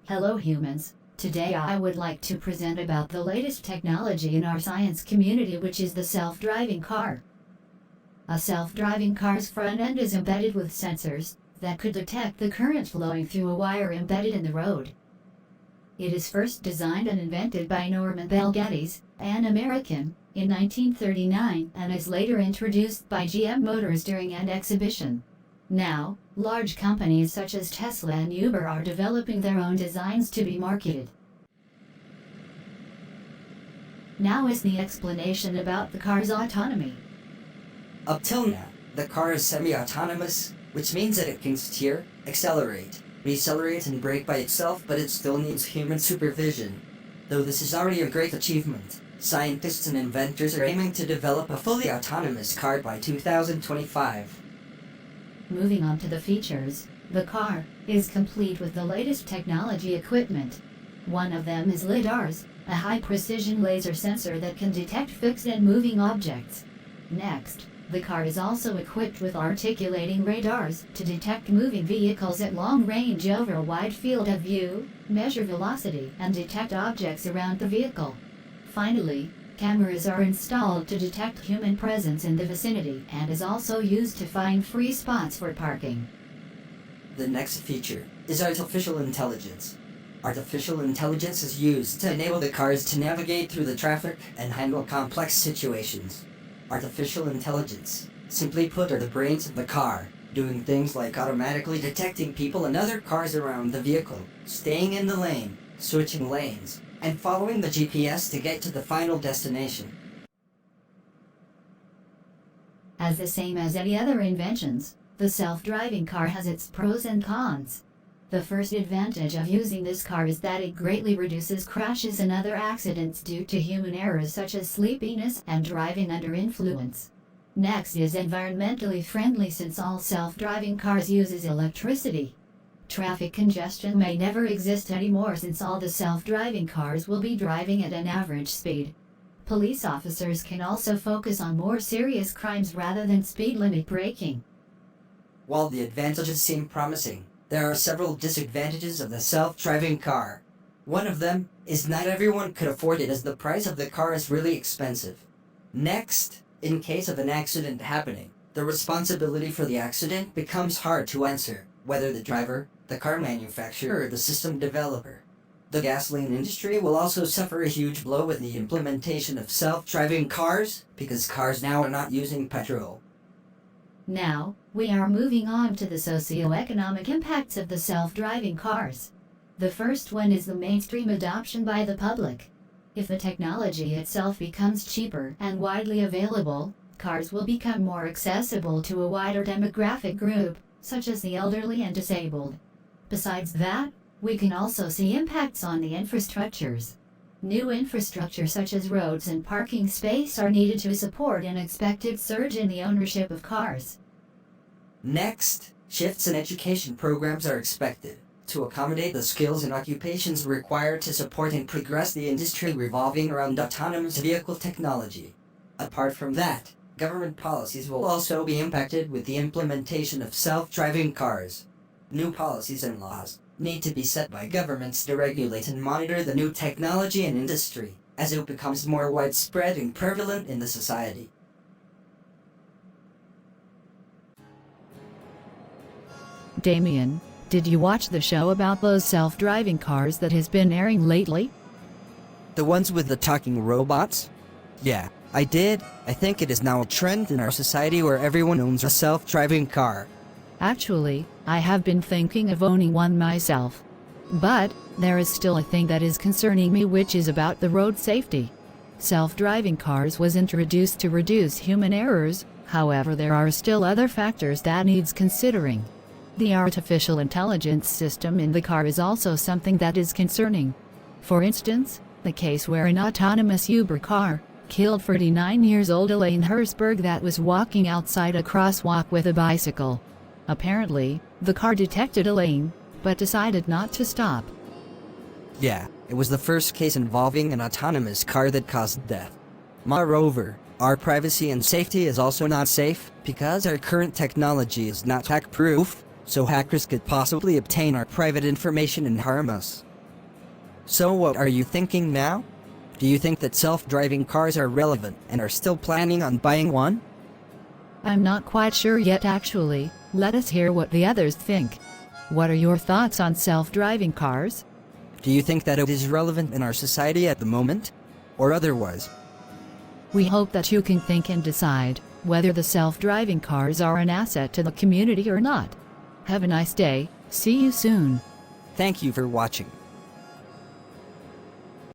Hello humans, today I would like to present about the latest technology in our science community, which is the self-driving car. A self-driving car's front end is embedded with sensors that could detect the current flowing through a wire embedded in the road. It is first designed and invented by Norman Bell Geddes, an American, in 1939 and is later introduced by GM Motors during an exhibition. Now, large companies such as Tesla and Uber are developing their own designs to be marketed. Now is the explanation about the car's autonomy. Up till now, the car is semi-autonomous, which means that it can steer, accelerate, decelerate and brake by itself, but it still needs human supervision. Though this is already a great achievement, scientists and inventors are aiming to develop a fully autonomous car by 2025. Moving on to the features, the car is complete with the latest technology equipment. One of them is LiDARs, a high-precision laser sensor that can detect fixed and moving objects. Next, the car is also equipped with articulating radars to detect moving vehicles at long range over a wide field of view, measure velocity, and detect objects around the vehicle. Finally, cameras are installed to detect human presence in the vicinity and is also used to find free spots for parking. The next feature is artificial intelligence. Artificial intelligence is used to enable the cars to navigate through the traffic and handle complex situations. Artificial intelligence, simply put, are the brains of the car, doing things like automatically detecting people and other cars around the vehicle, staying in the lane, switching lanes, and following the GPS to get to the final destination. As the same as any other inventions, the self-driving car has its pros and cons. The first advantage of using this car is that it greatly reduces crashes and other accidents due to human errors such as sleepiness and driving under influence. Next is environmentally friendly, since all self-driving cars uses electricity. Traffic congestion may never exist anymore since all the self-driving cars will be driving at an average speed. Police officers can also focus on more serious crimes rather than speed limit breaking. While the advantages seem promising, there are several disadvantages of the self-driving car. One of them is not everyone could afford it, as the price of the car is really expensive. Next, in case of an accident happening, the responsibility for the accident becomes hard to answer, whether the driver, the car manufacturer, or the system developer. The gasoline industry will also suffer a huge blow with the implementation of self-driving cars, because cars now are not using petrol. Now, we are moving on to the socio-economic impacts of the self-driving cars. The first one is the mainstream adoption by the public. If the technology itself becomes cheaper and widely available, cars will become more accessible to a wider demographic group, such as the elderly and disabled. Besides that, we can also see impacts on the infrastructures. New infrastructure such as roads and parking space are needed to support an expected surge in the ownership of cars. Next, shifts in education programs are expected to accommodate the skills and occupations required to support and progress the industry revolving around autonomous vehicle technology. Apart from that, government policies will also be impacted with the implementation of self-driving cars. New policies and laws need to be set by governments to regulate and monitor the new technology and industry as it becomes more widespread and prevalent in the society. Damien, did you watch the show about those self-driving cars that has been airing lately? The ones with the talking robots? Yeah, I did. I think it is now a trend in our society where everyone owns a self-driving car. Actually, I have been thinking of owning one myself. But there is still a thing that is concerning me, which is about the road safety. Self-driving cars was introduced to reduce human errors, however there are still other factors that needs considering. The artificial intelligence system in the car is also something that is concerning. For instance, the case where an autonomous Uber car killed 49-year-old Elaine Herzberg that was walking outside a crosswalk with a bicycle. Apparently, the car detected Elaine, but decided not to stop. Yeah, it was the first case involving an autonomous car that caused death. Moreover, our privacy and safety is also not safe, because our current technology is not hack-proof, so hackers could possibly obtain our private information and harm us. So what are you thinking now? Do you think that self-driving cars are relevant and are still planning on buying one? I'm not quite sure yet actually. Let us hear what the others think. What are your thoughts on self-driving cars? Do you think that it is relevant in our society at the moment? Or otherwise? We hope that you can think and decide whether the self-driving cars are an asset to the community or not. Have a nice day. See you soon. Thank you for watching.